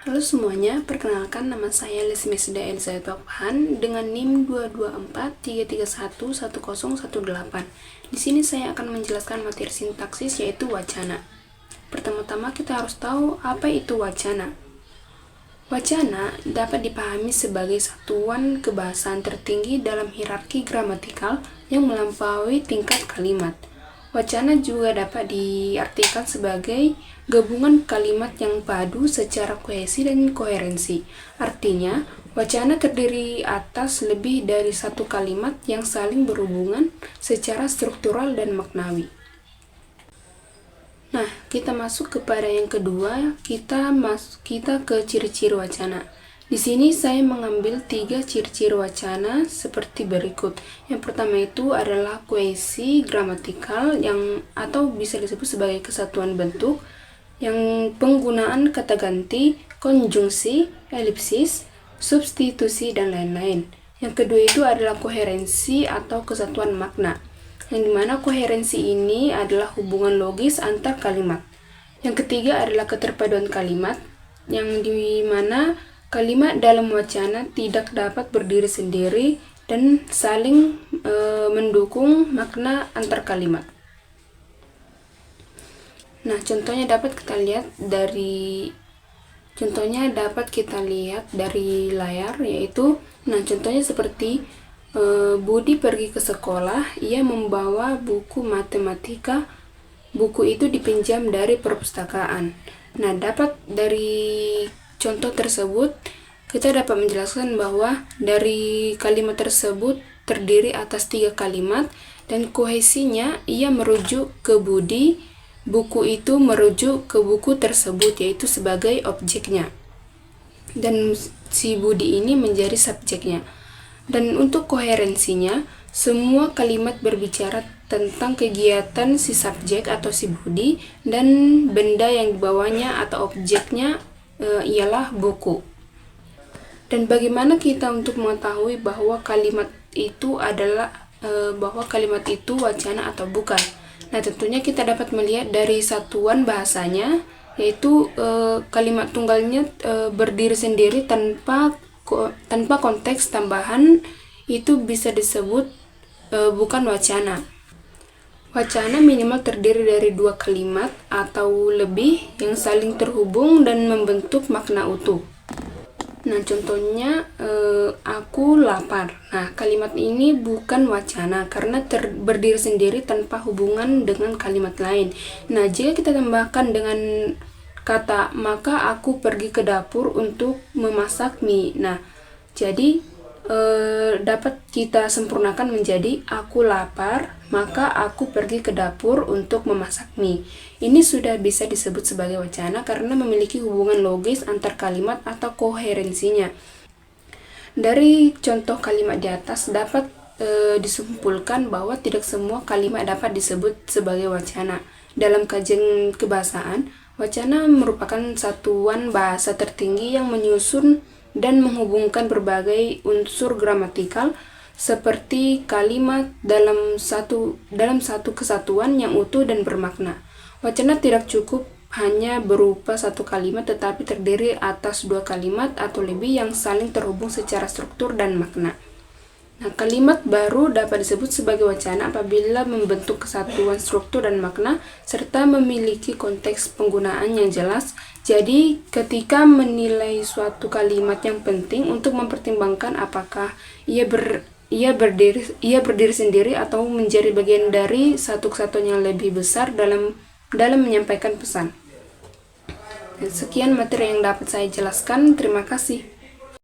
Halo semuanya, perkenalkan nama saya Lesmesda Elizabeth Pakpahan dengan NIM 2243311011018. Di sini saya akan menjelaskan materi sintaksis yaitu wacana. Pertama-tama kita harus tahu apa itu wacana. Wacana dapat dipahami sebagai satuan kebahasaan tertinggi dalam hierarki gramatikal yang melampaui tingkat kalimat. Wacana juga dapat diartikan sebagai gabungan kalimat yang padu secara kohesi dan koherensi. Artinya, wacana terdiri atas lebih dari satu kalimat yang saling berhubungan secara struktural dan maknawi. Nah, kita masuk kepada yang kedua, kita ke ciri-ciri wacana. Di sini saya mengambil 3 ciri-ciri wacana seperti berikut. Yang pertama itu adalah kohesi gramatikal atau bisa disebut sebagai kesatuan bentuk, yang penggunaan kata ganti, konjungsi, elipsis, substitusi, dan lain-lain. Yang kedua itu adalah koherensi atau kesatuan makna, yang dimana koherensi ini adalah hubungan logis antar kalimat. Yang ketiga adalah keterpaduan kalimat, yang dimana kalimat dalam wacana tidak dapat berdiri sendiri dan saling mendukung makna antar kalimat. Nah, contohnya dapat kita lihat dari layar, yaitu contohnya seperti Budi pergi ke sekolah, ia membawa buku matematika. Buku itu dipinjam dari perpustakaan. Nah, dapat dari contoh tersebut kita dapat menjelaskan bahwa dari kalimat tersebut terdiri atas 3 kalimat dan kohesinya ia merujuk ke Budi, buku itu merujuk ke buku tersebut yaitu sebagai objeknya, dan si Budi ini menjadi subjeknya. Dan untuk koherensinya, semua kalimat berbicara tentang kegiatan si subjek atau si Budi, dan benda yang dibawanya atau objeknya ialah buku. Dan bagaimana kita untuk mengetahui bahwa kalimat itu wacana atau bukan? Nah, tentunya kita dapat melihat dari satuan bahasanya, yaitu kalimat tunggalnya berdiri sendiri tanpa konteks tambahan, itu bisa disebut bukan wacana. Wacana minimal terdiri dari 2 kalimat atau lebih yang saling terhubung dan membentuk makna utuh. Nah, contohnya aku lapar. Nah, kalimat ini bukan wacana karena berdiri sendiri tanpa hubungan dengan kalimat lain. Nah, jika kita tambahkan dengan kata maka aku pergi ke dapur untuk memasak mie. Nah, jadi dapat kita sempurnakan menjadi aku lapar, maka aku pergi ke dapur untuk memasak mie. Ini sudah bisa disebut sebagai wacana karena memiliki hubungan logis antar kalimat atau koherensinya. Dari contoh kalimat di atas dapat disimpulkan bahwa tidak semua kalimat dapat disebut sebagai wacana. Dalam kajian kebahasaan, wacana merupakan satuan bahasa tertinggi yang menyusun dan menghubungkan berbagai unsur gramatikal seperti kalimat dalam satu kesatuan yang utuh dan bermakna. Wacana tidak cukup hanya berupa satu kalimat, tetapi terdiri atas 2 kalimat atau lebih yang saling terhubung secara struktur dan makna. Nah, kalimat baru dapat disebut sebagai wacana apabila membentuk kesatuan struktur dan makna serta memiliki konteks penggunaan yang jelas. Jadi, ketika menilai suatu kalimat yang penting untuk mempertimbangkan apakah ia berdiri sendiri atau menjadi bagian dari satu kesatuan yang lebih besar dalam menyampaikan pesan. Dan sekian materi yang dapat saya jelaskan. Terima kasih.